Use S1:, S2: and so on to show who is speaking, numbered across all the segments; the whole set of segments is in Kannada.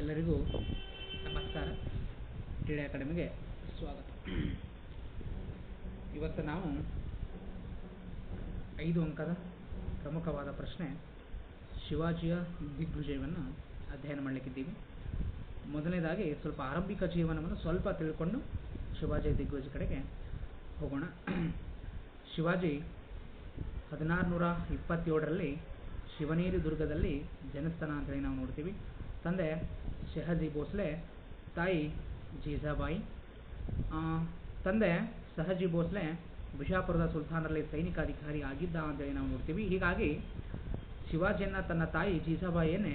S1: ಎಲ್ಲರಿಗೂ ನಮಸ್ಕಾರ. ಕ್ರೀಡೆ ಅಕಾಡೆಮಿಗೆ ಸ್ವಾಗತ. ಇವತ್ತು ನಾವು 5 ಅಂಕದ ಪ್ರಮುಖವಾದ ಪ್ರಶ್ನೆ ಶಿವಾಜಿಯ ದಿಗ್ವಿಜಯವನ್ನು ಅಧ್ಯಯನ ಮಾಡಲಿಕ್ಕಿದ್ದೀವಿ. ಮೊದಲನೇದಾಗಿ ಸ್ವಲ್ಪ ಆರಂಭಿಕ ಜೀವನವನ್ನು ಸ್ವಲ್ಪ ತಿಳ್ಕೊಂಡು ಶಿವಾಜಿಯ ದಿಗ್ವಿಜಯ ಕಡೆಗೆ ಹೋಗೋಣ. ಶಿವಾಜಿ 1627ರಲ್ಲಿ ಶಿವನೇರಿ ದುರ್ಗದಲ್ಲಿ ಜನಿಸ್ತಾನ ಅಂತೇಳಿ ನಾವು ನೋಡ್ತೀವಿ. ತಂದೆ ಶಹಾಜಿ ಭೋಸ್ಲೆ, ತಾಯಿ ಜೀಜಾಬಾಯಿ. ತಂದೆ ಶಹಾಜಿ ಭೋಸ್ಲೆ ಬಿಜಾಪುರದ ಸುಲ್ತಾನರಲ್ಲಿ ಸೈನಿಕಾಧಿಕಾರಿ ಆಗಿದ್ದ ಅಂತೇಳಿ ನಾವು ನೋಡ್ತೀವಿ. ಹೀಗಾಗಿ ಶಿವಾಜಿಯನ್ನು ತನ್ನ ತಾಯಿ ಜೀಜಾಬಾಯಿಯನ್ನೇ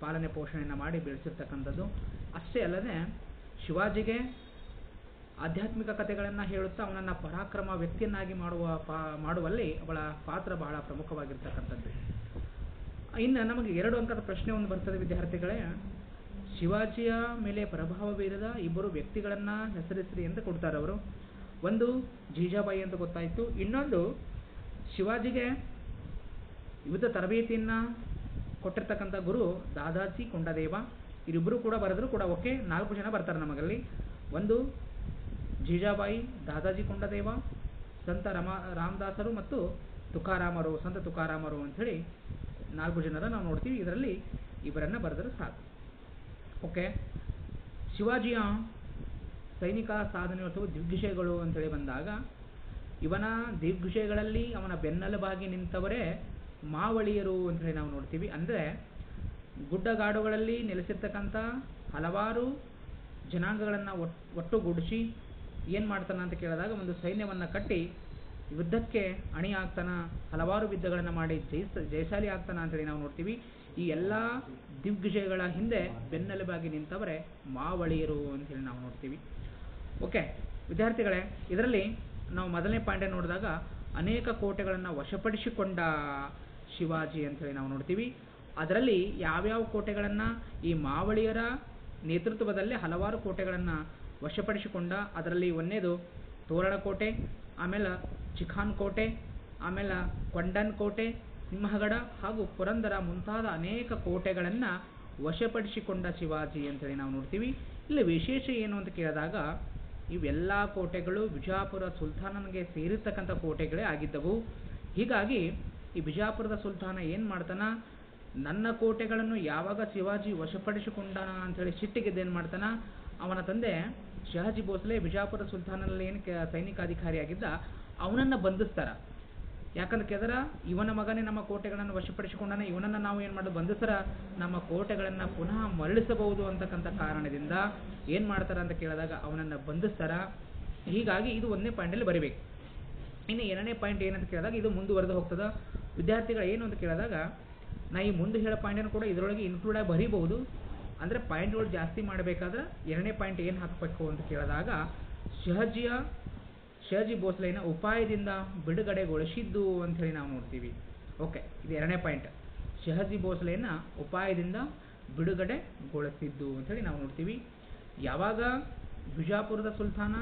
S1: ಪಾಲನೆ ಪೋಷಣೆಯನ್ನು ಮಾಡಿ ಬೆಳೆಸಿರ್ತಕ್ಕಂಥದ್ದು. ಅಷ್ಟೇ ಅಲ್ಲದೆ ಶಿವಾಜಿಗೆ ಆಧ್ಯಾತ್ಮಿಕ ಕಥೆಗಳನ್ನು ಹೇಳುತ್ತಾ ಅವನನ್ನು ಪರಾಕ್ರಮ ವ್ಯಕ್ತಿಯನ್ನಾಗಿ ಮಾಡುವಲ್ಲಿ ಅವಳ ಪಾತ್ರ ಬಹಳ ಪ್ರಮುಖವಾಗಿರ್ತಕ್ಕಂಥದ್ದು. ಇನ್ನು ನಮಗೆ 2 ಅಂಕದ ಪ್ರಶ್ನೆ ಒಂದು ಬರ್ತದೆ ವಿದ್ಯಾರ್ಥಿಗಳೇ. ಶಿವಾಜಿಯ ಮೇಲೆ ಪ್ರಭಾವ ಬೀರಿದ ಇಬ್ಬರು ವ್ಯಕ್ತಿಗಳನ್ನು ಹೆಸರಿಸ್ರಿ ಅಂತ ಕೊಡ್ತಾರೆ ಅವರು. ಒಂದು ಜೀಜಾಬಾಯಿ ಅಂತ ಗೊತ್ತಾಯಿತು. ಇನ್ನೊಂದು ಶಿವಾಜಿಗೆ ಯುದ್ಧ ತರಬೇತಿಯನ್ನು ಕೊಟ್ಟಿರ್ತಕ್ಕಂಥ ಗುರು ದಾದಾಜಿ ಕೊಂಡದೇವ. ಇವರಿಬ್ಬರು ಕೂಡ ಬರೆದ್ರು ಕೂಡ ಓಕೆ, 4 ಜನ ಬರ್ತಾರೆ ನಮಗಲ್ಲಿ. ಒಂದು ಜೀಜಾಬಾಯಿ, ದಾದಾಜಿ ಕೊಂಡದೇವ, ಸಂತ ರಾಮದಾಸರು ಮತ್ತು ತುಕಾರಾಮರು, ಸಂತ ತುಕಾರಾಮರು ಅಂಥೇಳಿ 4 ಜನರ ನಾವು ನೋಡ್ತೀವಿ. ಇದರಲ್ಲಿ ಇವರನ್ನು ಬರೆದರೆ ಸಾಕು. ಓಕೆ, ಶಿವಾಜಿಯ ಸೈನಿಕ ಸಾಧನೆ ಅಥವಾ ದಿಗ್ವಿಜಯಗಳು ಅಂತೇಳಿ ಬಂದಾಗ ಇವನ ದಿಗ್ವಿಜಯಗಳಲ್ಲಿ ಅವನ ಬೆನ್ನೆಲುಬಾಗಿ ನಿಂತವರೇ ಮಾವಳಿಯರು ಅಂತೇಳಿ ನಾವು ನೋಡ್ತೀವಿ. ಅಂದರೆ ಗುಡ್ಡಗಾಡುಗಳಲ್ಲಿ ನೆಲೆಸಿರ್ತಕ್ಕಂಥ ಹಲವಾರು ಜನಾಂಗಗಳನ್ನು ಒಟ್ಟುಗೂಡಿಸಿ ಏನು ಮಾಡ್ತಾನೆ ಅಂತ ಕೇಳಿದಾಗ ಒಂದು ಸೈನ್ಯವನ್ನು ಕಟ್ಟಿ ಯುದ್ಧಕ್ಕೆ ಅಣಿಯಾಗ್ತಾನ, ಹಲವಾರು ಯುದ್ಧಗಳನ್ನು ಮಾಡಿ ಜಯಶಾಲಿ ಆಗ್ತಾನ ಅಂತೇಳಿ ನಾವು ನೋಡ್ತೀವಿ. ಈ ಎಲ್ಲ ದಿಗ್ವಿಜಯಗಳ ಹಿಂದೆ ಬೆನ್ನೆಲುಬಾಗಿ ನಿಂತವರೇ ಮಾವಳಿಯರು ಅಂತೇಳಿ ನಾವು ನೋಡ್ತೀವಿ. ಓಕೆ ವಿದ್ಯಾರ್ಥಿಗಳೇ, ಇದರಲ್ಲಿ ನಾವು ಮೊದಲನೇ ಪಾಯಿಂಟ್ ನೋಡಿದಾಗ ಅನೇಕ ಕೋಟೆಗಳನ್ನು ವಶಪಡಿಸಿಕೊಂಡ ಶಿವಾಜಿ ಅಂತೇಳಿ ನಾವು ನೋಡ್ತೀವಿ. ಅದರಲ್ಲಿ ಯಾವ್ಯಾವ ಕೋಟೆಗಳನ್ನು ಈ ಮಾವಳಿಯರ ನೇತೃತ್ವದಲ್ಲಿ ಹಲವಾರು ಕೋಟೆಗಳನ್ನು ವಶಪಡಿಸಿಕೊಂಡ. ಅದರಲ್ಲಿ ಒಂದನೇದು ತೋರಣ ಕೋಟೆ, ಆಮೇಲೆ ಚಿಖಾನ್ ಕೋಟೆ, ಆಮೇಲೆ ಕೊಂಡನ್ ಕೋಟೆ, ಸಿಂಹಗಡ ಹಾಗೂ ಪುರಂದರ ಮುಂತಾದ ಅನೇಕ ಕೋಟೆಗಳನ್ನು ವಶಪಡಿಸಿಕೊಂಡ ಶಿವಾಜಿ ಅಂತೇಳಿ ನಾವು ನೋಡ್ತೀವಿ. ಇಲ್ಲಿ ವಿಶೇಷ ಏನು ಅಂತ ಕೇಳಿದಾಗ ಇವೆಲ್ಲ ಕೋಟೆಗಳು ಬಿಜಾಪುರ ಸುಲ್ತಾನನಿಗೆ ಸೇರಿರ್ತಕ್ಕಂಥ ಕೋಟೆಗಳೇ ಆಗಿದ್ದವು. ಹೀಗಾಗಿ ಈ ಬಿಜಾಪುರದ ಸುಲ್ತಾನ ಏನು ಮಾಡ್ತಾನ, ನನ್ನ ಕೋಟೆಗಳನ್ನು ಯಾವಾಗ ಶಿವಾಜಿ ವಶಪಡಿಸಿಕೊಂಡಾನ ಅಂಥೇಳಿ ಸಿಟ್ಟಿಗೆದ್ದೇನು ಮಾಡ್ತಾನ, ಅವನ ತಂದೆ ಶಹಾಜಿ ಭೋಸ್ಲೆ ಬಿಜಾಪುರ ಸುಲ್ತಾನಲ್ಲಿ ಏನು ಸೈನಿಕಾಧಿಕಾರಿಯಾಗಿದ್ದ ಅವನನ್ನು ಬಂಧಿಸ್ತಾರ. ಯಾಕಂದ್ರೆ ಕೇಳಿದ್ರೆ ಇವನ ಮಗನೇ ನಮ್ಮ ಕೋಟೆಗಳನ್ನು ವಶಪಡಿಸಿಕೊಂಡಾನ, ಇವನನ್ನು ನಾವು ಏನು ಮಾಡೋದು ಬಂಧಿಸ್ತಾರ, ನಮ್ಮ ಕೋಟೆಗಳನ್ನು ಪುನಃ ಮರಳಿಸಬಹುದು ಅಂತಕ್ಕಂಥ ಕಾರಣದಿಂದ ಏನು ಮಾಡ್ತಾರ ಅಂತ ಕೇಳಿದಾಗ ಅವನನ್ನು ಬಂಧಿಸ್ತಾರ. ಹೀಗಾಗಿ ಇದು 1ನೇ ಪಾಯಿಂಟಲ್ಲಿ ಬರೀಬೇಕು. ಇನ್ನು 2ನೇ ಪಾಯಿಂಟ್ ಏನಂತ ಕೇಳಿದಾಗ ಇದು ಮುಂದುವರೆದು ಹೋಗ್ತದೆ. ವಿದ್ಯಾರ್ಥಿಗಳು ಏನು ಅಂತ ಕೇಳಿದಾಗ ನಾ ಈ ಮುಂದೆ ಹೇಳೋ ಪಾಯಿಂಟನ್ನು ಕೂಡ ಇದರೊಳಗೆ ಇನ್ಕ್ಲೂಡ್ ಆಗಿ ಬರೀಬಹುದು. ಅಂದರೆ ಪಾಯಿಂಟ್ಗಳು ಜಾಸ್ತಿ ಮಾಡಬೇಕಾದ್ರೆ 2ನೇ ಪಾಯಿಂಟ್ ಏನು ಹಾಕಬೇಕು ಅಂತ ಕೇಳಿದಾಗ ಶಹಾಜಿ ಭೋಸ್ಲೆನ ಉಪಾಯದಿಂದ ಬಿಡುಗಡೆಗೊಳಿಸಿದ್ದು ಅಂಥೇಳಿ ನಾವು ನೋಡ್ತೀವಿ. ಓಕೆ, ಇದು 2ನೇ ಪಾಯಿಂಟ್. ಶಹಾಜಿ ಭೋಸ್ಲೆನ ಉಪಾಯದಿಂದ ಬಿಡುಗಡೆಗೊಳಿಸಿದ್ದು ಅಂಥೇಳಿ ನಾವು ನೋಡ್ತೀವಿ. ಯಾವಾಗ ಬಿಜಾಪುರದ ಸುಲ್ತಾನ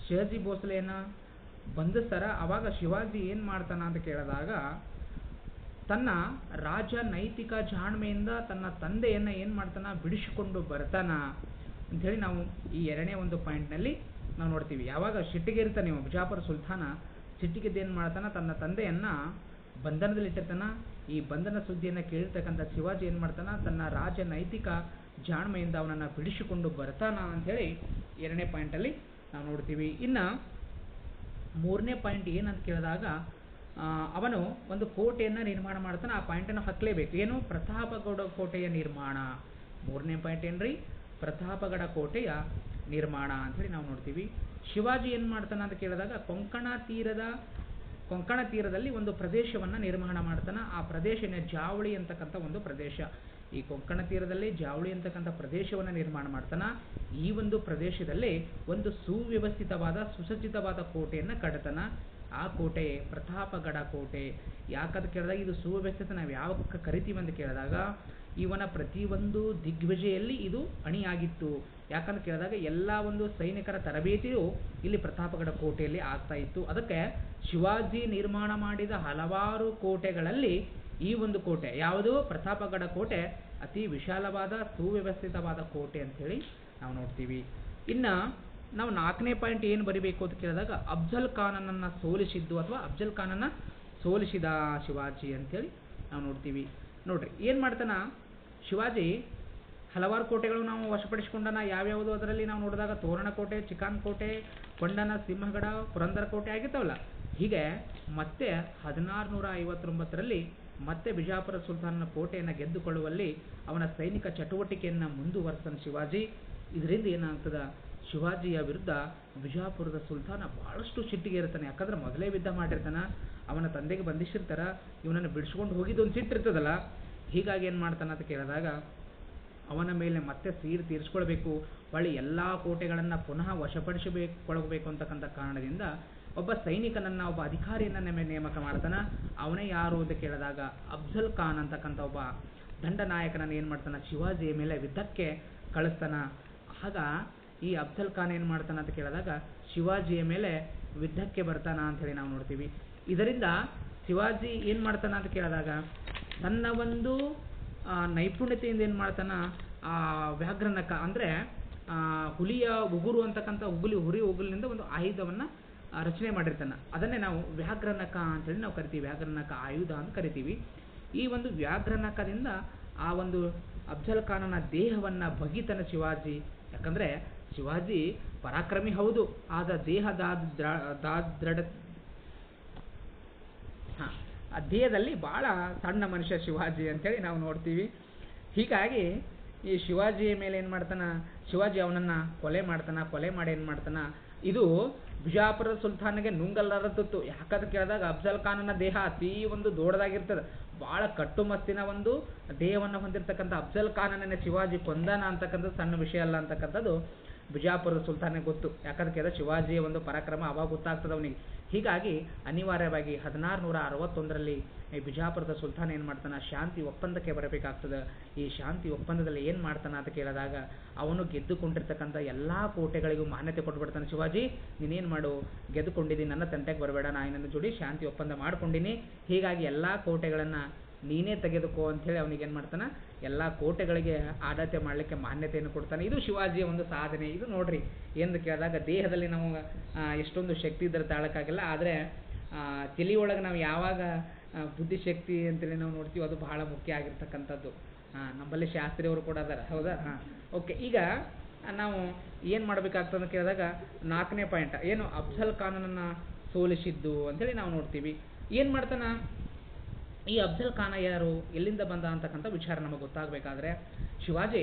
S1: ಶಹಾಜಿ ಭೋಸ್ಲೆನ ಬಂಧಿಸ್ತಾರ ಆವಾಗ ಶಿವಾಜಿ ಏನು ಮಾಡ್ತಾನ ಅಂತ ಕೇಳಿದಾಗ ತನ್ನ ರಾಜನೈತಿಕ ಜಾಣ್ಮೆಯಿಂದ ತನ್ನ ತಂದೆಯನ್ನು ಏನು ಮಾಡ್ತಾನ ಬಿಡಿಸಿಕೊಂಡು ಬರ್ತಾನ ಅಂಥೇಳಿ ನಾವು ಈ 2ನೇ ಒಂದು ಪಾಯಿಂಟ್ನಲ್ಲಿ ನಾವು ನೋಡ್ತೀವಿ. ಯಾವಾಗ ಸಿಟ್ಟಿಗೆ ಇರ್ತಾನೆ ನೀವು ಬಿಜಾಪುರ ಸುಲ್ತಾನ, ಸಿಟ್ಟಿಗೆದ್ದೇನು ಮಾಡ್ತಾನ, ತನ್ನ ತಂದೆಯನ್ನು ಬಂಧನದಲ್ಲಿಟ್ಟಿರ್ತಾನ. ಈ ಬಂಧನ ಸುದ್ದಿಯನ್ನು ಕೇಳಿರ್ತಕ್ಕಂಥ ಶಿವಾಜಿ ಏನು ಮಾಡ್ತಾನ, ತನ್ನ ರಾಜನೈತಿಕ ಜಾಣ್ಮೆಯಿಂದ ಅವನನ್ನು ಬಿಡಿಸಿಕೊಂಡು ಬರ್ತಾನ ಅಂಥೇಳಿ 2ನೇ ಪಾಯಿಂಟಲ್ಲಿ ನಾವು ನೋಡ್ತೀವಿ. ಇನ್ನು 3ನೇ ಪಾಯಿಂಟ್ ಏನಂತ ಕೇಳಿದಾಗ ಅವನು ಒಂದು ಕೋಟೆಯನ್ನು ನಿರ್ಮಾಣ ಮಾಡ್ತಾನೆ. ಆ ಪಾಯಿಂಟನ್ನು ಹಾಕಲೇಬೇಕು. ಏನು, ಪ್ರತಾಪಗಡ ಕೋಟೆಯ ನಿರ್ಮಾಣ. 3ನೇ ಪಾಯಿಂಟ್ ಏನ್ರಿ, ಪ್ರತಾಪಗಡ ಕೋಟೆಯ ನಿರ್ಮಾಣ ಅಂಥೇಳಿ ನಾವು ನೋಡ್ತೀವಿ. ಶಿವಾಜಿ ಏನು ಮಾಡ್ತಾನೆ ಅಂತ ಕೇಳಿದಾಗ ಕೊಂಕಣ ತೀರದಲ್ಲಿ ಒಂದು ಪ್ರದೇಶವನ್ನು ನಿರ್ಮಾಣ ಮಾಡ್ತಾನೆ. ಆ ಪ್ರದೇಶನ ಜಾವಳಿ ಅಂತಕ್ಕಂಥ ಒಂದು ಪ್ರದೇಶ. ಈ ಕೊಂಕಣ ತೀರದಲ್ಲಿ ಜಾವಳಿ ಅಂತಕ್ಕಂಥ ಪ್ರದೇಶವನ್ನು ನಿರ್ಮಾಣ ಮಾಡ್ತಾನೆ. ಈ ಒಂದು ಪ್ರದೇಶದಲ್ಲಿ ಒಂದು ಸುವ್ಯವಸ್ಥಿತವಾದ ಸುಸಜ್ಜಿತವಾದ ಕೋಟೆಯನ್ನು ಕಟ್ತಾನ. ಆ ಕೋಟೆ ಪ್ರತಾಪಗಡ ಕೋಟೆ. ಯಾಕಂತ ಕೇಳಿದಾಗ ಇದು ಸುವ್ಯವಸ್ಥಿತ ನಾವು ಯಾವ ಕರಿತೀವಿ ಅಂತ ಕೇಳಿದಾಗ ಇವನ ಪ್ರತಿಯೊಂದು ದಿಗ್ವಿಜಯಲ್ಲಿ ಇದು ಅಣಿಯಾಗಿತ್ತು. ಯಾಕಂತ ಕೇಳಿದಾಗ ಎಲ್ಲ ಒಂದು ಸೈನಿಕರ ತರಬೇತಿಯು ಇಲ್ಲಿ ಪ್ರತಾಪಗಡ ಕೋಟೆಯಲ್ಲಿ ಆಗ್ತಾ ಇತ್ತು. ಅದಕ್ಕೆ ಶಿವಾಜಿ ನಿರ್ಮಾಣ ಮಾಡಿದ ಹಲವಾರು ಕೋಟೆಗಳಲ್ಲಿ ಈ ಒಂದು ಕೋಟೆ ಯಾವುದು ಪ್ರತಾಪಗಢ ಕೋಟೆ ಅತಿ ವಿಶಾಲವಾದ ಸುವ್ಯವಸ್ಥಿತವಾದ ಕೋಟೆ ಅಂಥೇಳಿ ನಾವು ನೋಡ್ತೀವಿ. ಇನ್ನು ನಾವು 4ನೇ ಪಾಯಿಂಟ್ ಏನು ಬರಿಬೇಕು ಅಂತ ಕೇಳಿದಾಗ ಅಫ್ಜಲ್ ಖಾನನನ್ನು ಸೋಲಿಸಿದ್ದು ಅಥವಾ ಅಫ್ಜಲ್ ಖಾನನ ಸೋಲಿಸಿದ ಶಿವಾಜಿ ಅಂಥೇಳಿ ನಾವು ನೋಡ್ತೀವಿ. ನೋಡ್ರಿ ಏನು ಮಾಡ್ತಾನ ಶಿವಾಜಿ ಹಲವಾರು ಕೋಟೆಗಳು ನಾವು ವಶಪಡಿಸಿಕೊಂಡನ. ಯಾವ್ಯಾವುದು ಅದರಲ್ಲಿ ನಾವು ನೋಡಿದಾಗ ತೋರಣ ಕೋಟೆ, ಚಿಕಾನ್ ಕೋಟೆ, ಕೊಂಡನ, ಸಿಂಹಗಡ, ಪುರಂದರ ಕೋಟೆ ಆಗಿರ್ತಾವಲ್ಲ. ಹೀಗೆ ಮತ್ತೆ 1659ರಲ್ಲಿ ಮತ್ತೆ ಬಿಜಾಪುರ ಸುಲ್ತಾನನ ಕೋಟೆಯನ್ನು ಗೆದ್ದುಕೊಳ್ಳುವಲ್ಲಿ ಅವನ ಸೈನಿಕ ಚಟುವಟಿಕೆಯನ್ನು ಮುಂದುವರೆಸ್ತಾನೆ ಶಿವಾಜಿ. ಇದರಿಂದ ಏನಾಗ್ತದ, ಶಿವಾಜಿಯ ವಿರುದ್ಧ ಬಿಜಾಪುರದ ಸುಲ್ತಾನ ಭಾಳಷ್ಟು ಸಿಟ್ಟಿಗೆ ಇರ್ತಾನೆ. ಯಾಕಂದ್ರೆ ಮೊದಲೇ ಯುದ್ಧ ಮಾಡಿರ್ತಾನ, ಅವನ ತಂದೆಗೆ ಬಂಧಿಸಿರ್ತಾರ, ಇವನನ್ನು ಬಿಡಿಸ್ಕೊಂಡು ಹೋಗಿದ್ದು ಒಂದು ಸಿಟ್ಟಿರ್ತದಲ್ಲ. ಹೀಗಾಗಿ ಏನು ಮಾಡ್ತಾನೆ ಅಂತ ಕೇಳಿದಾಗ ಅವನ ಮೇಲೆ ಮತ್ತೆ ಸೀರು ತೀರಿಸ್ಕೊಳ್ಬೇಕು, ಹೊಳ್ಳಿ ಎಲ್ಲ ಕೋಟೆಗಳನ್ನು ಪುನಃ ವಶಪಡಿಸಿಕೊಳ್ಳಬೇಕು ಅಂತಕ್ಕಂಥ ಕಾರಣದಿಂದ ಒಬ್ಬ ಸೈನಿಕನನ್ನು, ಒಬ್ಬ ಅಧಿಕಾರಿಯನ್ನು ನೇಮಕ ಮಾಡ್ತಾನೆ. ಅವನೇ ಯಾರು ಅಂತ ಕೇಳಿದಾಗ ಅಫ್ಜಲ್ ಖಾನ್ ಅಂತಕ್ಕಂಥ ಒಬ್ಬ ದಂಡನಾಯಕನನ್ನು ಏನು ಮಾಡ್ತಾನೆ ಶಿವಾಜಿಯ ಮೇಲೆ ಯುದ್ಧಕ್ಕೆ ಕಳಿಸ್ತಾನ. ಆಗ ಈ ಅಫ್ಜಲ್ ಖಾನ್ ಏನು ಮಾಡ್ತಾನೆ ಅಂತ ಕೇಳಿದಾಗ ಶಿವಾಜಿಯ ಮೇಲೆ ಯುದ್ಧಕ್ಕೆ ಬರ್ತಾನ ಅಂಥೇಳಿ ನಾವು ನೋಡ್ತೀವಿ. ಇದರಿಂದ ಶಿವಾಜಿ ಏನು ಮಾಡ್ತಾನ ಅಂತ ಕೇಳಿದಾಗ ತನ್ನ ಒಂದು ನೈಪುಣ್ಯತೆಯಿಂದ ಏನು ಮಾಡ್ತಾನ, ಆ ವ್ಯಾಘ್ರನಕ ಅಂದರೆ ಹುಲಿಯ ಉಗುರು ಅಂತಕ್ಕಂಥ ಹುರಿ ಉಗುಲಿನಿಂದ ಒಂದು ಆಯುಧವನ್ನು ರಚನೆ ಮಾಡಿರ್ತಾನೆ. ಅದನ್ನೇ ನಾವು ವ್ಯಾಘ್ರನಕ ಅಂತೇಳಿ ನಾವು ಕರಿತೀವಿ, ವ್ಯಾಘ್ರನಕ ಆಯುಧ ಅಂತ ಕರಿತೀವಿ. ಈ ಒಂದು ವ್ಯಾಘ್ರನಕದಿಂದ ಆ ಒಂದು ಅಫ್ಜಲ್ ಖಾನನ ದೇಹವನ್ನು ಬಗಿತಾನೆ ಶಿವಾಜಿ. ಯಾಕಂದರೆ ಶಿವಾಜಿ ಪರಾಕ್ರಮಿ ಹೌದು, ಆದ ದೇಹದ ಆ ದೇಹದಲ್ಲಿ ಭಾಳ ಸಣ್ಣ ಮನುಷ್ಯ ಶಿವಾಜಿ ಅಂತೇಳಿ ನಾವು ನೋಡ್ತೀವಿ. ಹೀಗಾಗಿ ಈ ಶಿವಾಜಿಯ ಮೇಲೆ ಏನು ಮಾಡ್ತಾನ, ಶಿವಾಜಿ ಅವನನ್ನು ಕೊಲೆ ಮಾಡ್ತಾನ. ಕೊಲೆ ಮಾಡಿ ಏನು ಮಾಡ್ತಾನ, ಇದು ಬಿಜಾಪುರ ಸುಲ್ತಾನಿಗೆ ನುಂಗಲಾರದಿತ್ತು. ಯಾಕಂತ ಕೇಳಿದಾಗ ಅಫ್ಜಲ್ ಖಾನನ ದೇಹ ಅತೀ ಒಂದು ದೊಡ್ಡದಾಗಿರ್ತದೆ, ಭಾಳ ಕಟ್ಟುಮಸ್ತಿನ ಒಂದು ದೇಹವನ್ನು ಹೊಂದಿರತಕ್ಕಂಥ ಅಫ್ಜಲ್ ಖಾನನೇ ಶಿವಾಜಿ ಕೊಂದಾನ ಅಂತಕ್ಕಂಥದ್ದು ಸಣ್ಣ ವಿಷಯ ಅಲ್ಲ ಅಂತಕ್ಕಂಥದ್ದು ಬಿಜಾಪುರದ ಸುಲ್ತಾನಿಗೆ ಗೊತ್ತು. ಯಾಕಂದ್ರೆ ಕೇಳಿದ್ರೆ ಶಿವಾಜಿಯ ಒಂದು ಪರಾಕ್ರಮ ಅವಾಗ ಗೊತ್ತಾಗ್ತದೆ ಅವನಿಗೆ. ಹೀಗಾಗಿ ಅನಿವಾರ್ಯವಾಗಿ 1661ರಲ್ಲಿ ಈ ಬಿಜಾಪುರದ ಸುಲ್ತಾನ ಏನು ಮಾಡ್ತಾನೆ, ಶಾಂತಿ ಒಪ್ಪಂದಕ್ಕೆ ಬರಬೇಕಾಗ್ತದೆ. ಈ ಶಾಂತಿ ಒಪ್ಪಂದದಲ್ಲಿ ಏನು ಮಾಡ್ತಾನೆ ಅಂತ ಕೇಳಿದಾಗ ಅವನು ಗೆದ್ದುಕೊಂಡಿರ್ತಕ್ಕಂಥ ಎಲ್ಲ ಕೋಟೆಗಳಿಗೂ ಮಾನ್ಯತೆ ಕೊಟ್ಬಿಡ್ತಾನೆ. ಶಿವಾಜಿ ನೀನೇನು ಮಾಡು, ಗೆದ್ದುಕೊಂಡಿದ್ದೀನಿ, ನನ್ನ ತಂಟೆಗೆ ಬರಬೇಡ, ನಾನು ನನ್ನ ಜೋಡಿ ಶಾಂತಿ ಒಪ್ಪಂದ ಮಾಡ್ಕೊಂಡಿನಿ, ಹೀಗಾಗಿ ಎಲ್ಲ ಕೋಟೆಗಳನ್ನು ನೀನೇ ತೆಗೆದುಕೋ ಅಂಥೇಳಿ ಅವನಿಗೆ ಏನು ಮಾಡ್ತಾನೆ, ಎಲ್ಲ ಕೋಟೆಗಳಿಗೆ ಆಡಳಿತ ಮಾಡಲಿಕ್ಕೆ ಮಾನ್ಯತೆಯನ್ನು ಕೊಡ್ತಾನೆ. ಇದು ಶಿವಾಜಿಯ ಒಂದು ಸಾಧನೆ. ಇದು ನೋಡ್ರಿ ಎಂದು ಕೇಳಿದಾಗ ದೇಹದಲ್ಲಿ ನಾವು ಎಷ್ಟೊಂದು ಶಕ್ತಿ ಇದ್ದರೆ ತಾಳಕ್ಕಾಗಿಲ್ಲ, ಆದರೆ ತಲೆಯೊಳಗೆ ನಾವು ಯಾವಾಗ ಬುದ್ಧಿಶಕ್ತಿ ಅಂತೇಳಿ ನಾವು ನೋಡ್ತೀವಿ ಅದು ಬಹಳ ಮುಖ್ಯ ಆಗಿರ್ತಕ್ಕಂಥದ್ದು. ನಮ್ಮಲ್ಲಿ ಶಾಸ್ತ್ರಿಯವರು ಕೂಡ ಅದಾರ, ಹೌದಾ? ಓಕೆ, ಈಗ ನಾವು ಏನು ಮಾಡಬೇಕಾಗ್ತದೆ ಅಂತ ಕೇಳಿದಾಗ 4ನೇ ಪಾಯಿಂಟ್ ಏನು, ಅಫ್ಜಲ್ ಖಾನನನ್ನು ಸೋಲಿಸಿದ್ದು ಅಂಥೇಳಿ ನಾವು ನೋಡ್ತೀವಿ. ಏನು ಮಾಡ್ತಾನ ಈ ಅಫ್ಜಲ್ ಖಾನ ಯಾರು, ಎಲ್ಲಿಂದ ಬಂದ ಅಂತಕ್ಕಂಥ ವಿಚಾರ ನಮಗೆ ಗೊತ್ತಾಗಬೇಕಾದ್ರೆ ಶಿವಾಜಿ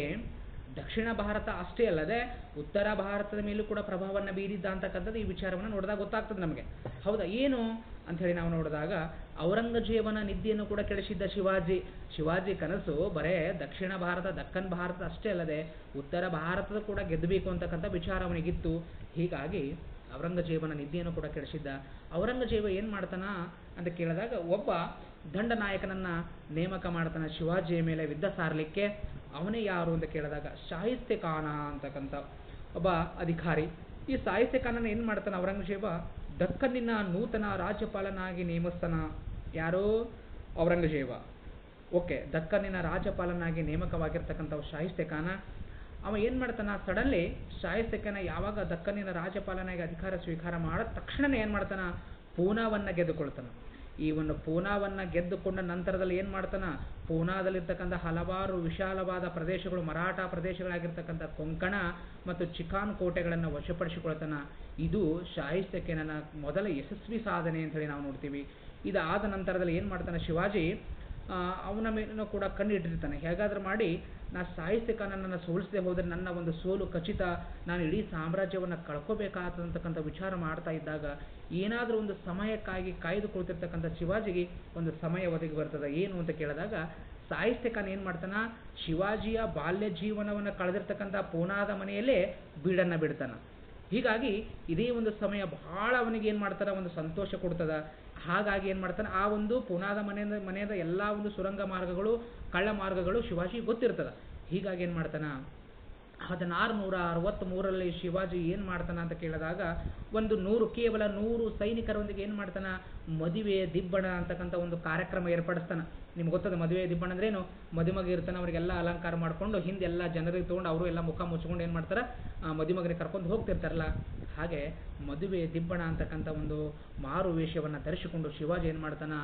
S1: ದಕ್ಷಿಣ ಭಾರತ ಅಷ್ಟೇ ಅಲ್ಲದೆ ಉತ್ತರ ಭಾರತದ ಮೇಲೂ ಕೂಡ ಪ್ರಭಾವವನ್ನು ಬೀರಿದ್ದ ಅಂತಕ್ಕಂಥದ್ದು ಈ ವಿಚಾರವನ್ನು ನೋಡಿದಾಗ ಗೊತ್ತಾಗ್ತದೆ ನಮಗೆ, ಹೌದಾ? ಏನು ಅಂಥೇಳಿ ನಾವು ನೋಡಿದಾಗ ಔರಂಗಜೇಬನ ನಿದ್ದೆಯನ್ನು ಕೂಡ ಕೆಡಿಸಿದ್ದ ಶಿವಾಜಿ ಕನಸು ಬರೇ ದಕ್ಷಿಣ ಭಾರತ, ದಕ್ಕನ್ ಭಾರತ ಅಷ್ಟೇ ಅಲ್ಲದೆ ಉತ್ತರ ಭಾರತದ ಕೂಡ ಗೆದ್ದಬೇಕು ಅಂತಕ್ಕಂಥ ವಿಚಾರ ಅವನಿಗಿತ್ತು. ಹೀಗಾಗಿ ಔರಂಗಜೇಬನ ನಿದ್ದೆಯನ್ನು ಕೂಡ ಕೆಡಿಸಿದ್ದ. ಔರಂಗಜೇಬ ಏನು ಮಾಡ್ತಾನ ಅಂತ ಕೇಳಿದಾಗ ಒಬ್ಬ ದಂಡನಾಯಕನನ್ನು ನೇಮಕ ಮಾಡ್ತಾನೆ ಶಿವಾಜಿಯ ಮೇಲೆ ಯುದ್ಧ ಸಾರಲಿಕ್ಕೆ. ಅವನೇ ಯಾರು ಅಂತ ಕೇಳಿದಾಗ ಶಾಹಿಸ್ತೆ ಖಾನ ಅಂತಕ್ಕಂಥ ಒಬ್ಬ ಅಧಿಕಾರಿ. ಈ ಶಾಹಿಸ್ತೆ ಖಾನನ ಏನು ಮಾಡ್ತಾನೆ ಔರಂಗಜೇಬ, ದಕ್ಕನ್ನಿನ ನೂತನ ರಾಜ್ಯಪಾಲನಾಗಿ ನೇಮಿಸ್ತಾನ. ಯಾರು? ಔರಂಗಜೇಬ. ಓಕೆ, ದಕ್ಕನ್ನಿನ ರಾಜ್ಯಪಾಲನಾಗಿ ನೇಮಕವಾಗಿರ್ತಕ್ಕಂಥ ಶಾಹಿಸ್ತೆ ಖಾನ ಅವ ಏನು ಮಾಡ್ತಾನ, ಸಡನ್ಲಿ ಶಾಹಿಸ್ತೆ ಖಾನ ಯಾವಾಗ ದಕ್ಕನ್ನಿನ ರಾಜ್ಯಪಾಲನಾಗಿ ಅಧಿಕಾರ ಸ್ವೀಕಾರ ಮಾಡಿದ ತಕ್ಷಣನೇ ಏನು ಮಾಡ್ತಾನ, ಪೂನಾವನ್ನು ಗೆದ್ದುಕೊಳ್ತಾನೆ. ಈ ಒಂದು ಪೂನಾವನ್ನು ಗೆದ್ದುಕೊಂಡ ನಂತರದಲ್ಲಿ ಏನು ಮಾಡ್ತಾನ, ಪೂನಾದಲ್ಲಿರ್ತಕ್ಕಂಥ ಹಲವಾರು ವಿಶಾಲವಾದ ಪ್ರದೇಶಗಳು, ಮರಾಠ ಪ್ರದೇಶಗಳಾಗಿರ್ತಕ್ಕಂಥ ಕೊಂಕಣ ಮತ್ತು ಚಿಕಾನ್ ಕೋಟೆಗಳನ್ನು ವಶಪಡಿಸಿಕೊಳ್ತಾನ. ಇದು ಶಾಹಿಸ್ತೆ ಖಾನನ ಮೊದಲ ಯಶಸ್ವಿ ಸಾಧನೆ ಅಂತೇಳಿ ನಾವು ನೋಡ್ತೀವಿ. ಇದಾದ ನಂತರದಲ್ಲಿ ಏನು ಮಾಡ್ತಾನೆ ಶಿವಾಜಿ, ಅವನ ಮೇಲೂ ಕೂಡ ಕಣ್ಣಿಟ್ಟಿರ್ತಾನೆ. ಹೇಗಾದ್ರೂ ಮಾಡಿ ನಾ ಶಾಹಿಸ್ತೆ ಖಾನನನ್ನು ಸೋಲಿಸದೆ ಹೋದರೆ ನನ್ನ ಒಂದು ಸೋಲು ಖಚಿತ, ನಾನು ಇಡೀ ಸಾಮ್ರಾಜ್ಯವನ್ನು ಕಳ್ಕೋಬೇಕಾದಂತಕ್ಕಂಥ ವಿಚಾರ ಮಾಡ್ತಾ ಇದ್ದಾಗ ಏನಾದರೂ ಒಂದು ಸಮಯಕ್ಕಾಗಿ ಕಾಯ್ದುಕೊಳ್ತಿರ್ತಕ್ಕಂಥ ಶಿವಾಜಿಗೆ ಒಂದು ಸಮಯ ಒದಗಿ ಬರ್ತದೆ. ಏನು ಅಂತ ಕೇಳಿದಾಗ ಶಾಹಿಸ್ತೆ ಖಾನ್ ಏನು ಮಾಡ್ತಾನ, ಶಿವಾಜಿಯ ಬಾಲ್ಯ ಜೀವನವನ್ನು ಕಳೆದಿರ್ತಕ್ಕಂಥ ಪೂನಾದ ಮನೆಯಲ್ಲೇ ಬೀಡನ್ನು ಬಿಡ್ತಾನ. ಹೀಗಾಗಿ ಇದೇ ಒಂದು ಸಮಯ ಬಹಳ ಅವನಿಗೆ ಏನು ಮಾಡ್ತಾರ, ಒಂದು ಸಂತೋಷ ಕೊಡ್ತದ. ಹಾಗಾಗಿ ಏನು ಮಾಡ್ತಾನೆ, ಆ ಒಂದು ಪೂನಾದ ಮನೆಯ ಎಲ್ಲ ಒಂದು ಸುರಂಗ ಮಾರ್ಗಗಳು, ಕಳ್ಳ ಮಾರ್ಗಗಳು ಶಿವಾಜಿ ಗೊತ್ತಿರ್ತದ. ಹೀಗಾಗಿ ಏನು ಮಾಡ್ತಾನ, 1663 ಶಿವಾಜಿ ಏನು ಮಾಡ್ತಾನ ಅಂತ ಕೇಳಿದಾಗ ಕೇವಲ 100 ಸೈನಿಕರೊಂದಿಗೆ ಏನು ಮಾಡ್ತಾನ, ಮದುವೆ ದಿಬ್ಬಣ ಅಂತಕ್ಕಂಥ ಒಂದು ಕಾರ್ಯಕ್ರಮ ಏರ್ಪಡಿಸ್ತಾನೆ. ನಿಮ್ಗೆ ಗೊತ್ತದ ಮದುವೆ ದಿಬ್ಬಣ ಅಂದ್ರೇನು? ಮದುಮಗ ಇರ್ತಾನೆ, ಅವರಿಗೆಲ್ಲ ಅಲಂಕಾರ ಮಾಡ್ಕೊಂಡು ಹಿಂದೆಲ್ಲ ಜನರಿಗೆ ತೊಗೊಂಡು ಅವರು ಎಲ್ಲ ಮುಖ ಮುಚ್ಕೊಂಡು ಏನು ಮಾಡ್ತಾರೆ, ಮದುಮಗರಿಗೆ ಕರ್ಕೊಂಡು ಹೋಗ್ತಿರ್ತಾರಲ್ಲ. ಹಾಗೆ ಮದುವೆ ದಿಬ್ಬಣ ಅಂತಕ್ಕಂಥ ಒಂದು ಮಾರು ವೇಷವನ್ನು ಧರಿಸಿಕೊಂಡು ಶಿವಾಜಿ ಏನು ಮಾಡ್ತಾನ,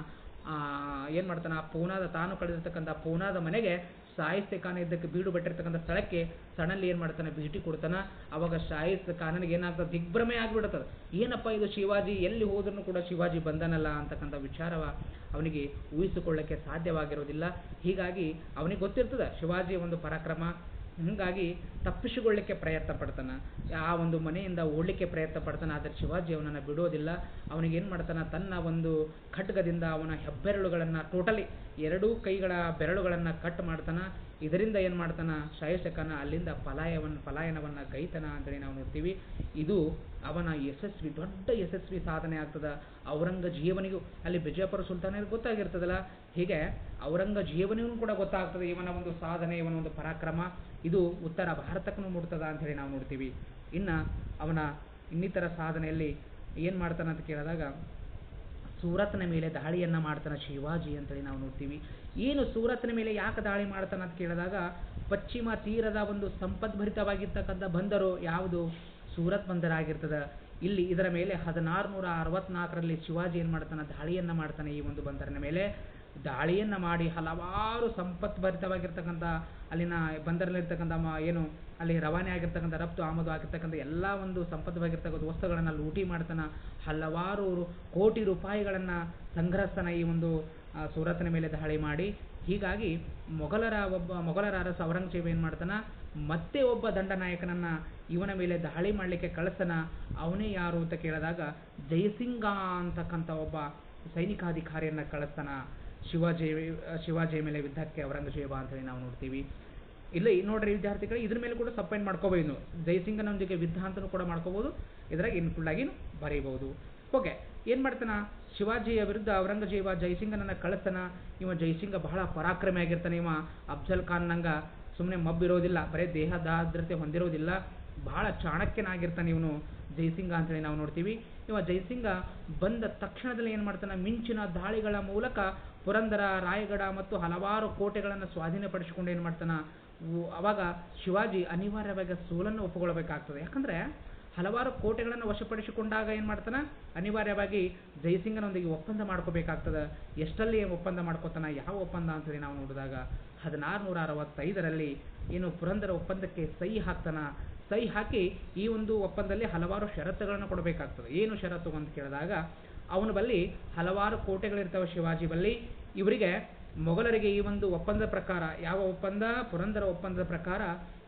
S1: ಪೂನಾದ ತಾನು ಕಳೆದಿರ್ತಕ್ಕಂಥ ಪೂನಾದ ಮನೆಗೆ ಶಾಹಿಸ್ತೆ ಖಾನ್ ಇದ್ದಕ್ಕೆ ಬೀಡು ಬಿಟ್ಟಿರ್ತಕ್ಕಂಥ ಸ್ಥಳಕ್ಕೆ ಸಡನ್ಲಿ ಏನು ಮಾಡ್ತಾನೆ, ಭೇಟಿ ಕೊಡ್ತಾನೆ. ಅವಾಗ ಶಾಹಿಸ್ತೆ ಖಾನನಿಗೆ ಏನಾಗ್ತದೆ, ದಿಗ್ಭ್ರಮೆ ಆಗಿಬಿಡ್ತದೆ. ಏನಪ್ಪ ಇದು ಶಿವಾಜಿ, ಎಲ್ಲಿ ಹೋದ್ರೂ ಕೂಡ ಶಿವಾಜಿ ಬಂದನಲ್ಲ ಅಂತಕ್ಕಂಥ ವಿಚಾರವ ಅವನಿಗೆ ಊಹಿಸಿಕೊಳ್ಳಕ್ಕೆ ಸಾಧ್ಯವಾಗಿರೋದಿಲ್ಲ. ಹೀಗಾಗಿ ಅವನಿಗೆ ಗೊತ್ತಿರ್ತದೆ ಶಿವಾಜಿ ಒಂದು ಪರಾಕ್ರಮ. ಹೀಗಾಗಿ ತಪ್ಪಿಸಿಕೊಳ್ಳಿಕ್ಕೆ ಪ್ರಯತ್ನ ಪಡ್ತಾನೆ, ಆ ಒಂದು ಮನೆಯಿಂದ ಓಡಲಿಕ್ಕೆ ಪ್ರಯತ್ನ ಪಡ್ತಾನೆ. ಆದರೆ ಶಿವಾಜಿ ಅವನನ್ನು ಬಿಡೋದಿಲ್ಲ. ಅವನಿಗೇನು ಮಾಡ್ತಾನೆ, ತನ್ನ ಒಂದು ಖಡ್ಗದಿಂದ ಅವನ ಹೆಬ್ಬೆರಳುಗಳನ್ನು ಟೋಟಲಿ 2 ಕೈಗಳ ಬೆರಳುಗಳನ್ನು ಕಟ್ ಮಾಡ್ತಾನೆ. ಇದರಿಂದ ಏನು ಮಾಡ್ತಾನೆ, ಶಾಹಿಸ್ತೆ ಖಾನ ಅಲ್ಲಿಂದ ಪಲಾಯನವನ್ನು ಗೈತಾನ ಅಂತೇಳಿ ನಾವು ನೋಡ್ತೀವಿ. ಇದು ಅವನ ದೊಡ್ಡ ಯಶಸ್ವಿ ಸಾಧನೆ ಆಗ್ತದೆ. ಔರಂಗಜೇಬನಿಗೂ ಅಲ್ಲಿ ವಿಜಯಪುರ ಸುಲ್ತಾನರಿಗೆ ಗೊತ್ತಾಗಿರ್ತದಲ್ಲ, ಹೀಗೆ ಔರಂಗಜೇಬನಿಗೂ ಕೂಡ ಗೊತ್ತಾಗ್ತದೆ ಇವನ ಒಂದು ಸಾಧನೆ, ಇವನ ಒಂದು ಪರಾಕ್ರಮ. ಇದು ಉತ್ತರ ಭಾರತಕ್ಕೂ ಮುಟ್ತದ ಅಂಥೇಳಿ ನಾವು ನೋಡ್ತೀವಿ. ಇನ್ನು ಅವನ ಇನ್ನಿತರ ಸಾಧನೆಯಲ್ಲಿ ಏನು ಮಾಡ್ತಾನೆ ಅಂತ ಕೇಳಿದಾಗ, ಸೂರತ್ನ ಮೇಲೆ ದಾಳಿಯನ್ನು ಮಾಡ್ತಾನೆ ಶಿವಾಜಿ ಅಂತೇಳಿ ನಾವು ನೋಡ್ತೀವಿ. ಏನು ಸೂರತ್ನ ಮೇಲೆ ಯಾಕೆ ದಾಳಿ ಮಾಡ್ತಾನೆ ಅಂತ ಕೇಳಿದಾಗ, ಪಶ್ಚಿಮ ತೀರದ ಒಂದು ಸಂಪದ್ಭರಿತವಾಗಿರ್ತಕ್ಕಂಥ ಬಂದರು ಯಾವುದು, ಸೂರತ್ ಬಂದರ ಆಗಿರ್ತದೆ. ಇದರ ಮೇಲೆ 1664 ಶಿವಾಜಿ ಏನು ಮಾಡ್ತಾನೆ, ದಾಳಿಯನ್ನು ಮಾಡ್ತಾನೆ. ಈ ಒಂದು ಬಂದರಿನ ಮೇಲೆ ದಾಳಿಯನ್ನು ಮಾಡಿ ಹಲವಾರು ಸಂಪತ್ಭರಿತವಾಗಿರ್ತಕ್ಕಂಥ ಅಲ್ಲಿನ ಬಂದರಲ್ಲಿರ್ತಕ್ಕಂಥ ಏನು ಅಲ್ಲಿ ರವಾನೆ ಆಗಿರ್ತಕ್ಕಂಥ ರಫ್ತು ಆಮದು ಆಗಿರ್ತಕ್ಕಂಥ ಎಲ್ಲ ಒಂದು ಸಂಪದ್ಭರಿತಕ್ಕಂಥ ವಸ್ತುಗಳನ್ನು ಲೂಟಿ ಮಾಡ್ತಾನೆ. ಹಲವಾರು ಕೋಟಿ ರೂಪಾಯಿಗಳನ್ನು ಸಂಗ್ರಹಿಸ್ತಾನೆ ಈ ಒಂದು ಸೂರತ್ನ ಮೇಲೆ ದಾಳಿ ಮಾಡಿ. ಹೀಗಾಗಿ ಮೊಘಲರ ಅರಸ ಔರಂಗಜೇಬ ಏನು ಮಾಡ್ತಾನೆ, ಮತ್ತೆ ಒಬ್ಬ ದಂಡನಾಯಕನನ್ನು ಇವನ ಮೇಲೆ ದಾಳಿ ಮಾಡಲಿಕ್ಕೆ ಕಳಿಸ್ತಾನ. ಅವನೇ ಯಾರು ಅಂತ ಕೇಳಿದಾಗ, ಜಯಸಿಂಗ ಅಂತಕ್ಕಂಥ ಒಬ್ಬ ಸೈನಿಕಾಧಿಕಾರಿಯನ್ನು ಕಳಿಸ್ತಾನ ಶಿವಾಜಿ ಮೇಲೆ ಯುದ್ಧಕ್ಕೆ ಔರಂಗಜೇಬ ಅಂತೇಳಿ ನಾವು ನೋಡ್ತೀವಿ. ಇಲ್ಲ ನೋಡ್ರಿ ವಿದ್ಯಾರ್ಥಿಗಳು, ಇದ್ರ ಮೇಲೆ ಕೂಡ ಸಬ್ಮಿಟ್ ಮಾಡ್ಕೋಬಹುದು. ಜಯಸಿಂಗನೊಂದಿಗೆ ಯುದ್ಧ ಅಂತಲೂ ಕೂಡ ಮಾಡ್ಕೋಬಹುದು, ಇದ್ರಾಗ ಇನ್ಕ್ಲೂಡ್ ಆಗಿ ಬರೀಬಹುದು. ಓಕೆ, ಏನು ಮಾಡ್ತಾನ, ಶಿವಾಜಿಯ ವಿರುದ್ಧ ಔರಂಗಜೇಬ ಜಯಸಿಂಗನನ್ನು ಕಳಿಸ್ತಾನ. ಜಯಸಿಂಗ ಬಹಳ ಪರಾಕ್ರಮಿ ಆಗಿರ್ತಾನೆ. ಅಫ್ಜಲ್ ಖಾನ್ ನಂಗೆ ಸುಮ್ಮನೆ ಮಬ್ಬಿರೋದಿಲ್ಲ, ಬರೀ ದೇಹದಾದ್ರತೆ ಹೊಂದಿರೋದಿಲ್ಲ, ಬಹಳ ಚಾಣಕ್ಯನಾಗಿರ್ತಾನೆ ಇವನು ಜಯಸಿಂಗ ಅಂತೇಳಿ ನಾವು ನೋಡ್ತೀವಿ. ಜಯಸಿಂಗ ಬಂದ ತಕ್ಷಣದಲ್ಲಿ ಏನು ಮಾಡ್ತಾನೆ, ಮಿಂಚಿನ ದಾಳಿಗಳ ಮೂಲಕ ಪುರಂದರ, ರಾಯಗಢ ಮತ್ತು ಹಲವಾರು ಕೋಟೆಗಳನ್ನು ಸ್ವಾಧೀನಪಡಿಸಿಕೊಂಡು ಏನು ಮಾಡ್ತಾನೆ, ಅವಾಗ ಶಿವಾಜಿ ಅನಿವಾರ್ಯವಾಗಿ ಸೋಲನ್ನು ಒಪ್ಪಿಕೊಳ್ಬೇಕಾಗ್ತದೆ. ಯಾಕಂದರೆ ಹಲವಾರು ಕೋಟೆಗಳನ್ನು ವಶಪಡಿಸಿಕೊಂಡಾಗ ಏನು ಮಾಡ್ತಾನೆ, ಅನಿವಾರ್ಯವಾಗಿ ಜಯಸಿಂಗನೊಂದಿಗೆ ಒಪ್ಪಂದ ಮಾಡ್ಕೋಬೇಕಾಗ್ತದೆ. ಎಷ್ಟರಲ್ಲಿ ಒಪ್ಪಂದ ಮಾಡ್ಕೋತಾನೆ, ಯಾವ ಒಪ್ಪಂದ ಅಂತೇಳಿ ನಾವು ನೋಡಿದಾಗ 1665 ಏನು ಪುರಂದರ ಒಪ್ಪಂದಕ್ಕೆ ಸಹಿ ಹಾಕ್ತಾನೆ. ಸಹಿ ಹಾಕಿ ಈ ಒಂದು ಒಪ್ಪಂದದಲ್ಲಿ ಹಲವಾರು ಷರತ್ತುಗಳನ್ನು ಕೊಡಬೇಕಾಗ್ತದೆ. ಏನು ಷರತ್ತು ಅಂತ ಕೇಳಿದಾಗ, ಅವನ ಬಳಿ ಹಲವಾರು ಕೋಟೆಗಳಿರ್ತವೆ ಶಿವಾಜಿ ಬಳಿ. ಇವರಿಗೆ ಮೊಘಲರಿಗೆ ಈ ಒಂದು ಒಪ್ಪಂದದ ಪ್ರಕಾರ, ಯಾವ ಒಪ್ಪಂದ, ಪುರಂದರ ಒಪ್ಪಂದದ ಪ್ರಕಾರ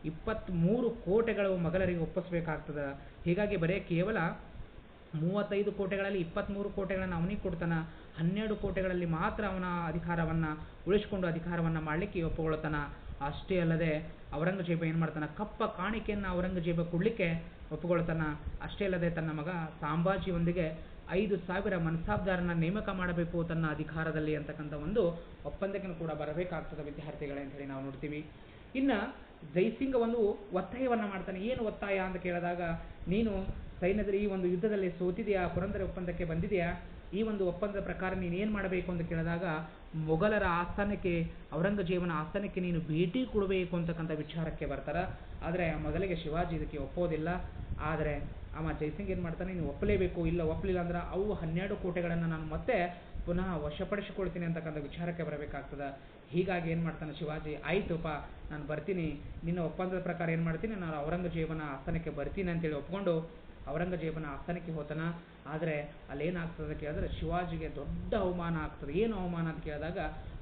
S1: 23 ಕೋಟೆಗಳು ಮೊಘಲರಿಗೆ ಒಪ್ಪಿಸಬೇಕಾಗ್ತದೆ. ಹೀಗಾಗಿ ಬರೀ ಕೇವಲ 35 ಕೋಟೆಗಳಲ್ಲಿ 23 ಕೋಟೆಗಳನ್ನು ಅವನಿಗೆ ಕೊಡ್ತಾನೆ. 12 ಕೋಟೆಗಳಲ್ಲಿ ಮಾತ್ರ ಅವನ ಅಧಿಕಾರವನ್ನು ಉಳಿಸಿಕೊಂಡು ಅಧಿಕಾರವನ್ನು ಮಾಡಲಿಕ್ಕೆ ಒಪ್ಪಿಕೊಳ್ತಾನೆ. ಅಷ್ಟೇ ಅಲ್ಲದೆ ಔರಂಗಜೇಬ ಏನು ಮಾಡ್ತಾನೆ, ಕಪ್ಪ ಕಾಣಿಕೆಯನ್ನು ಔರಂಗಜೇಬ ಕೊಡಲಿಕ್ಕೆ ಒಪ್ಪಿಕೊಳ್ತಾನೆ. ಅಷ್ಟೇ ಅಲ್ಲದೆ ತನ್ನ ಮಗ ಸಾಂಬಾಜಿಯೊಂದಿಗೆ 5000 ಮನ್ಸಾಬ್ದಾರನ್ನ ನೇಮಕ ಮಾಡಬೇಕು ತನ್ನ ಅಧಿಕಾರದಲ್ಲಿ ಅಂತಕ್ಕಂಥ ಒಂದು ಒಪ್ಪಂದಕ್ಕೆ ಕೂಡ ಬರಬೇಕಾಗ್ತದೆ ವಿದ್ಯಾರ್ಥಿಗಳೇ ಅಂತೇಳಿ ನಾವು ನೋಡ್ತೀವಿ. ಇನ್ನು ಜಯಸಿಂಗ ಒಂದು ಒತ್ತಾಯವನ್ನು ಮಾಡ್ತಾನೆ. ಏನು ಒತ್ತಾಯ ಅಂತ ಕೇಳಿದಾಗ, ನೀನು ಸೈನ್ಯದಲ್ಲಿ ಈ ಒಂದು ಯುದ್ಧದಲ್ಲಿ ಸೋತಿದೆಯಾ, ಪುರಂದರ ಒಪ್ಪಂದಕ್ಕೆ ಬಂದಿದೆಯಾ, ಈ ಒಂದು ಒಪ್ಪಂದದ ಪ್ರಕಾರ ನೀನು ಏನು ಮಾಡಬೇಕು ಅಂತ ಕೇಳಿದಾಗ, ಮೊಘಲರ ಆಸ್ಥಾನಕ್ಕೆ, ಔರಂಗಜೇಬನ ಆಸ್ಥಾನಕ್ಕೆ ನೀನು ಭೇಟಿ ಕೊಡಬೇಕು ಅಂತಕ್ಕಂಥ ವಿಚಾರಕ್ಕೆ ಬರ್ತಾರೆ. ಆದರೆ ಮೊದಲಿಗೆ ಶಿವಾಜಿ ಇದಕ್ಕೆ ಒಪ್ಪೋದಿಲ್ಲ. ಆದರೆ ಜಯಸಿಂಗ್ ಏನು ಮಾಡ್ತಾನೆ, ನೀನು ಒಪ್ಪಲೇಬೇಕು, ಇಲ್ಲ ಒಪ್ಪಲಿಲ್ಲ ಅಂದ್ರೆ ಅವು 12 ಕೋಟೆಗಳನ್ನು ನಾನು ಮತ್ತೆ ಪುನಃ ವಶಪಡಿಸಿಕೊಳ್ತೀನಿ ಅಂತಕ್ಕಂಥ ವಿಚಾರಕ್ಕೆ ಬರಬೇಕಾಗ್ತದೆ. ಹೀಗಾಗಿ ಏನು ಮಾಡ್ತಾನೆ ಶಿವಾಜಿ, ಆಯ್ತುಪ್ಪ ನಾನು ಬರ್ತೀನಿ, ನಿನ್ನ ಒಪ್ಪಂದದ ಪ್ರಕಾರ ಏನು ಮಾಡ್ತೀನಿ, ನಾನು ಔರಂಗಜೇಬನ ಆಸ್ಥಾನಕ್ಕೆ ಬರ್ತೀನಿ ಅಂತೇಳಿ ಒಪ್ಕೊಂಡು ಔರಂಗಜೇಬನ ಆಸ್ಥಾನಕ್ಕೆ ಹೋತನ. ಆದರೆ ಅಲ್ಲೇನಾಗ್ತದೆ ಕೇಳಿದ್ರೆ ಶಿವಾಜಿಗೆ ದೊಡ್ಡ ಅವಮಾನ ಆಗ್ತದೆ. ಏನು ಅವಮಾನ ಅಂತ ಕೇಳಿದಾಗ,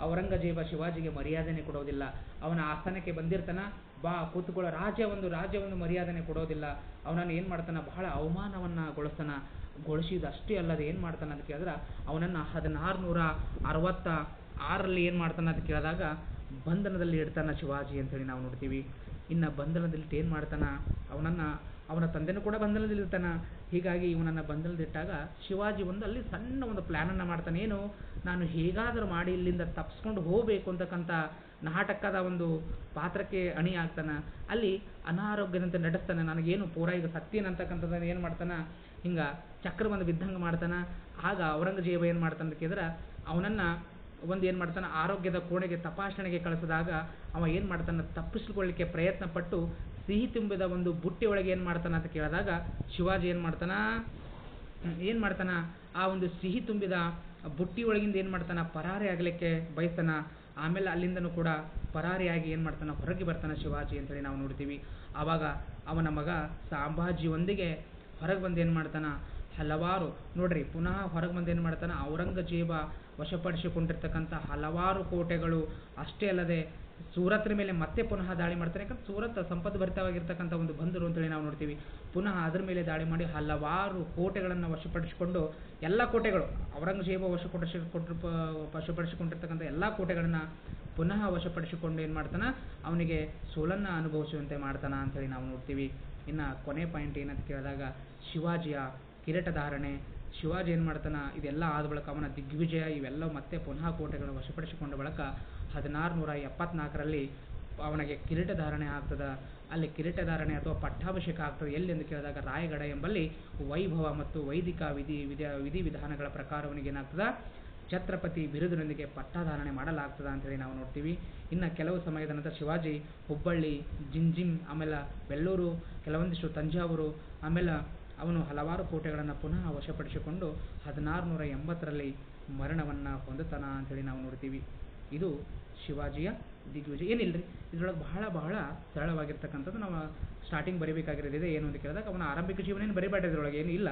S1: ಔರಂಗಜೇಬ ಶಿವಾಜಿಗೆ ಮರ್ಯಾದೆನೇ ಕೊಡೋದಿಲ್ಲ. ಅವನ ಆಸ್ಥಾನಕ್ಕೆ ಬಂದಿರ್ತಾನ, ಬಾ ಕೂತ್ಕೊಳ್ಳೋ ರಾಜ್ಯ ಮರ್ಯಾದೆನೇ ಕೊಡೋದಿಲ್ಲ. ಅವನನ್ನು ಏನು ಮಾಡ್ತಾನೆ, ಬಹಳ ಅವಮಾನವನ್ನು ಗೊಳಿಸಿದ ಅಷ್ಟೇ ಅಲ್ಲದೆ ಏನು ಮಾಡ್ತಾನೆ ಅಂತ ಕೇಳಿದ್ರೆ, ಅವನನ್ನು 1666 ಏನು ಮಾಡ್ತಾನೆ ಅಂತ ಕೇಳಿದಾಗ ಬಂಧನದಲ್ಲಿ ಇಡ್ತಾನೆ ಶಿವಾಜಿ ಅಂತೇಳಿ ನಾವು ನೋಡ್ತೀವಿ. ಇನ್ನು ಬಂಧನದಲ್ಲಿ ಏನು ಮಾಡ್ತಾನೆ, ಅವನನ್ನು ಅವನ ತಂದೆನೂ ಕೂಡ ಬಂಧನದಲ್ಲಿರ್ತಾನೆ. ಹೀಗಾಗಿ ಇವನನ್ನು ಬಂಧನದಲ್ಲಿಟ್ಟಾಗ ಶಿವಾಜಿ ಒಂದು ಅಲ್ಲಿ ಸಣ್ಣ ಒಂದು ಪ್ಲ್ಯಾನನ್ನು ಮಾಡ್ತಾನೆ. ಏನು, ನಾನು ಹೇಗಾದರೂ ಮಾಡಿ ಇಲ್ಲಿಂದ ತಪ್ಪಿಸ್ಕೊಂಡು ಹೋಗಬೇಕು ಅಂತಕ್ಕಂಥ ನಾಟಕದ ಒಂದು ಪಾತ್ರಕ್ಕೆ ಅಣಿ ಆಗ್ತಾನೆ. ಅಲ್ಲಿ ಅನಾರೋಗ್ಯದಂತೆ ನಡೆಸ್ತಾನೆ. ನನಗೇನು ಪೂರ ಈಗ ಸತ್ಯನಂತಕ್ಕಂಥದ್ದನ್ನು ಏನು ಮಾಡ್ತಾನೆ, ಹಿಂಗೆ ಚಕ್ರ ಬಂದು ಬಿದ್ದಂಗೆ ಮಾಡ್ತಾನೆ. ಆಗ ಔರಂಗಜೇಬ ಏನು ಮಾಡ್ತಾನೆ ಅಂತ ಕೇಳಿದ್ರೆ ಅವನನ್ನು ಒಂದು ಏನು ಮಾಡ್ತಾನೆ, ಆರೋಗ್ಯದ ಕೋಣೆಗೆ ತಪಾಸಣೆಗೆ ಕಳಿಸಿದಾಗ ಅವ ಏನು ಮಾಡ್ತಾನೆ, ತಪ್ಪಿಸ್ಕೊಳ್ಳಿಕ್ಕೆ ಪ್ರಯತ್ನ ಪಟ್ಟು ಸಿಹಿ ತುಂಬಿದ ಒಂದು ಬುಟ್ಟಿ ಒಳಗೆ ಏನು ಮಾಡ್ತಾನೆ ಅಂತ ಕೇಳಿದಾಗ ಶಿವಾಜಿ ಏನು ಮಾಡ್ತಾನ ಆ ಒಂದು ಸಿಹಿ ತುಂಬಿದ ಬುಟ್ಟಿ ಒಳಗಿಂದ ಏನು ಮಾಡ್ತಾನೆ, ಪರಾರಿ ಆಗಲಿಕ್ಕೆ ಬಯಸ್ತಾನ. ಆಮೇಲೆ ಅಲ್ಲಿಂದನೂ ಕೂಡ ಪರಾರಿಯಾಗಿ ಏನು ಮಾಡ್ತಾನೆ, ಹೊರಗೆ ಬರ್ತಾನೆ ಶಿವಾಜಿ ಅಂತೇಳಿ ನಾವು ನೋಡ್ತೀವಿ. ಆವಾಗ ಅವನ ಮಗ ಸಾಂಭಾಜಿಯೊಂದಿಗೆ ಹೊರಗೆ ಬಂದು ಏನು ಮಾಡ್ತಾನೆ, ಹಲವಾರು ನೋಡ್ರಿ ಪುನಃ ಹೊರಗೆ ಬಂದು ಏನು ಮಾಡ್ತಾನೆ, ಔರಂಗಜೇಬ ವಶಪಡಿಸಿಕೊಂಡಿರ್ತಕ್ಕಂಥ ಹಲವಾರು ಕೋಟೆಗಳು ಅಷ್ಟೇ ಅಲ್ಲದೆ ಸೂರತ್ನ ಮೇಲೆ ಮತ್ತೆ ಪುನಃ ದಾಳಿ ಮಾಡ್ತಾನೆ. ಯಾಕಂದ್ರೆ ಸೂರತ್ ಸಂಪದ್ಭರಿತವಾಗಿರ್ತಕ್ಕಂಥ ಒಂದು ಬಂದರು ಅಂತೇಳಿ ನಾವು ನೋಡ್ತೀವಿ. ಪುನಃ ಅದರ ಮೇಲೆ ದಾಳಿ ಮಾಡಿ ಹಲವಾರು ಕೋಟೆಗಳನ್ನು ವಶಪಡಿಸಿಕೊಂಡು, ಎಲ್ಲ ಕೋಟೆಗಳು ಔರಂಗಜೇಬ ವಶಪಡಿಸಿಕೊಂಡಿರ್ತಕ್ಕಂಥ ಎಲ್ಲ ಕೋಟೆಗಳನ್ನು ಪುನಃ ವಶಪಡಿಸಿಕೊಂಡು ಏನು ಮಾಡ್ತಾನೆ, ಅವನಿಗೆ ಸೋಲನ್ನು ಅನುಭವಿಸುವಂತೆ ಮಾಡ್ತಾನೆ ಅಂತೇಳಿ ನಾವು ನೋಡ್ತೀವಿ. ಇನ್ನು ಕೊನೆ ಪಾಯಿಂಟ್ ಏನಂತ ಕೇಳಿದಾಗ ಶಿವಾಜಿಯ ಕಿರೀಟಧಾರಣೆ. ಶಿವಾಜಿ ಏನು ಮಾಡ್ತಾನೆ, ಇದೆಲ್ಲ ಆದ ಬಳಿಕ ಅವನ ದಿಗ್ವಿಜಯ ಇವೆಲ್ಲ ಮತ್ತೆ ಪುನಃ ಕೋಟೆಗಳನ್ನು ವಶಪಡಿಸಿಕೊಂಡ ಬಳಿಕ 1674ರಲ್ಲಿ ಅವನಿಗೆ ಕಿರೀಟಧಾರಣೆ ಆಗ್ತದೆ. ಅಲ್ಲಿ ಕಿರೀಟಧಾರಣೆ ಅಥವಾ ಪಟ್ಟಾಭಿಷೇಕ ಆಗ್ತದೆ. ಎಲ್ಲಿ ಎಂದು ಕೇಳಿದಾಗ ರಾಯಗಢ ಎಂಬಲ್ಲಿ ವೈಭವ ಮತ್ತು ವೈದಿಕ ವಿಧಿವಿಧಾನಗಳ ಪ್ರಕಾರ ಅವನಿಗೆ ಏನಾಗ್ತದೆ, ಛತ್ರಪತಿ ಬಿರುದಿನೊಂದಿಗೆ ಪಟ್ಟಾಧಾರಣೆ ಮಾಡಲಾಗ್ತದೆ ಅಂತೇಳಿ ನಾವು ನೋಡ್ತೀವಿ. ಇನ್ನು ಕೆಲವು ಸಮಯದ ನಂತರ ಶಿವಾಜಿ ಹುಬ್ಬಳ್ಳಿ, ಜಿಂಜಿಂ, ಆಮೇಲೆ ವೆಲ್ಲೂರು, ಕೆಲವೊಂದಿಷ್ಟು ತಂಜಾವೂರು, ಆಮೇಲೆ ಅವನು ಹಲವಾರು ಕೋಟೆಗಳನ್ನು ಪುನಃ ವಶಪಡಿಸಿಕೊಂಡು 1680ರಲ್ಲಿ ಮರಣವನ್ನು ಹೊಂದುತ್ತಾನ ಅಂತೇಳಿ ನಾವು ನೋಡ್ತೀವಿ. ಇದು ಶಿವಾಜಿಯ ದಿಗ್ವಿಜಯ. ಏನಿಲ್ಲರಿ, ಇದರೊಳಗೆ ಬಹಳ ಸರಳವಾಗಿರ್ತಕ್ಕಂಥದ್ದು. ನಾವು ಸ್ಟಾರ್ಟಿಂಗ್ ಬರೀಬೇಕಾಗಿರೋದಿದೆ. ಏನು ಅಂತ ಕೇಳಿದಾಗ ಅವನ ಆರಂಭಿಕ ಜೀವನ ಏನು ಬರೀಬೇಡ, ಇದರೊಳಗೆ ಏನು ಇಲ್ಲ.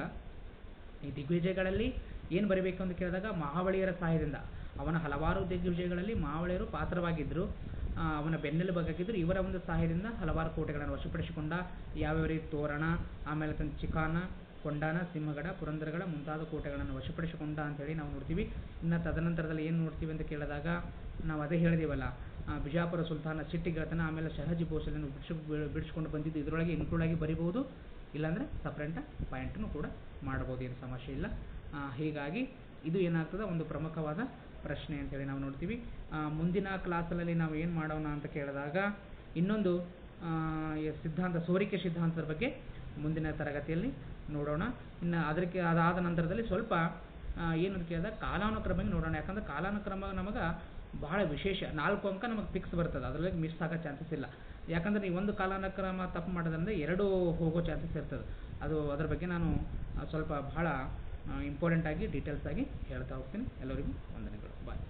S1: ಈ ದಿಗ್ವಿಜಯಗಳಲ್ಲಿ ಏನು ಬರೀಬೇಕು ಅಂತ ಕೇಳಿದಾಗ ಮಹಾಬಳಿಯರ ಸಹಾಯದಿಂದ ಅವನ ಹಲವಾರು ದಿಗ್ವಿಜಯಗಳಲ್ಲಿ ಮಹಾಬಳಿಯರು ಪಾತ್ರವಾಗಿದ್ದರು, ಅವನ ಬೆನ್ನೆಲುಬಾಗಿದ್ದರು. ಇವರ ಒಂದು ಸಹಾಯದಿಂದ ಹಲವಾರು ಕೋಟೆಗಳನ್ನು ವಶಪಡಿಸಿಕೊಂಡ. ಯಾವ್ಯಾವ ರೀತಿ ತೋರಣ, ಆಮೇಲೆ ಚಿಕಾನ, ಕೊಂಡಾನ, ಸಿಂಹಗಡ, ಪುರಂದರಗಡ ಮುಂತಾದ ಕೋಟೆಗಳನ್ನು ವಶಪಡಿಸಿಕೊಂಡ ಅಂತೇಳಿ ನಾವು ನೋಡ್ತೀವಿ. ಇನ್ನು ತದನಂತರದಲ್ಲಿ ಏನು ನೋಡ್ತೀವಿ ಅಂತ ಕೇಳಿದಾಗ ನಾವು ಅದೇ ಹೇಳಿದೀವಲ್ಲ, ಬಿಜಾಪುರ ಸುಲ್ತಾನ ಸಿಟ್ಟಿಗೆಳ್ತಾನೆ. ಆಮೇಲೆ ಶಹಾಜಿ ಭೋಸಲೆಯನ್ನು ಬಿಡಿಸ್ಕೊಂಡು ಬಂದಿದ್ದು ಇದರೊಳಗೆ ಇನ್ಕ್ಲೂಡ್ ಆಗಿ ಬರಿಬೋದು, ಇಲ್ಲಾಂದರೆ ಸಪ್ರೇಟ್ ಪಾಯಿಂಟನ್ನು ಕೂಡ ಮಾಡ್ಬೋದು, ಏನು ಸಮಸ್ಯೆ ಇಲ್ಲ. ಹೀಗಾಗಿ ಇದು ಏನಾಗ್ತದೆ, ಒಂದು ಪ್ರಮುಖವಾದ ಪ್ರಶ್ನೆ ಅಂತೇಳಿ ನಾವು ನೋಡ್ತೀವಿ. ಮುಂದಿನ ಕ್ಲಾಸಲ್ಲಿ ನಾವು ಏನು ಮಾಡೋಣ ಅಂತ ಕೇಳಿದಾಗ ಇನ್ನೊಂದು ಸಿದ್ಧಾಂತ, ಸೋರಿಕೆ ಸಿದ್ಧಾಂತದ ಬಗ್ಗೆ ಮುಂದಿನ ತರಗತಿಯಲ್ಲಿ ನೋಡೋಣ. ಇನ್ನು ಅದಾದ ನಂತರದಲ್ಲಿ ಸ್ವಲ್ಪ ಏನು ಅಂತ ಕೇಳಿದಾಗ ಕಾಲಾನುಕ್ರಮ ನೋಡೋಣ. ಯಾಕಂದರೆ ಕಾಲಾನುಕ್ರಮ ನಮಗೆ ಬಹಳ ವಿಶೇಷ. 4 ಅಂಕ ನಮಗೆ ಫಿಕ್ಸ್ ಬರ್ತದೆ, ಅದರಲ್ಲಿ ಮಿಸ್ ಆಗೋ ಚಾನ್ಸಸ್ ಇಲ್ಲ. ಯಾಕಂದರೆ ನೀವು ಒಂದು ಕಾಲಾನುಕ್ರಮ ತಪ್ಪು ಮಾಡೋದ್ರಿಂದ 2 ಹೋಗೋ ಚಾನ್ಸಸ್ ಇರ್ತದೆ. ಅದರ ಬಗ್ಗೆ ನಾನು ಸ್ವಲ್ಪ ಬಹಳ ಇಂಪಾರ್ಟೆಂಟಾಗಿ ಡೀಟೇಲ್ಸ್ ಆಗಿ ಹೇಳ್ತಾ ಹೋಗ್ತೀನಿ. ಎಲ್ಲರಿಗೂ ವಂದನೆಗಳು. ಬಾಯ್.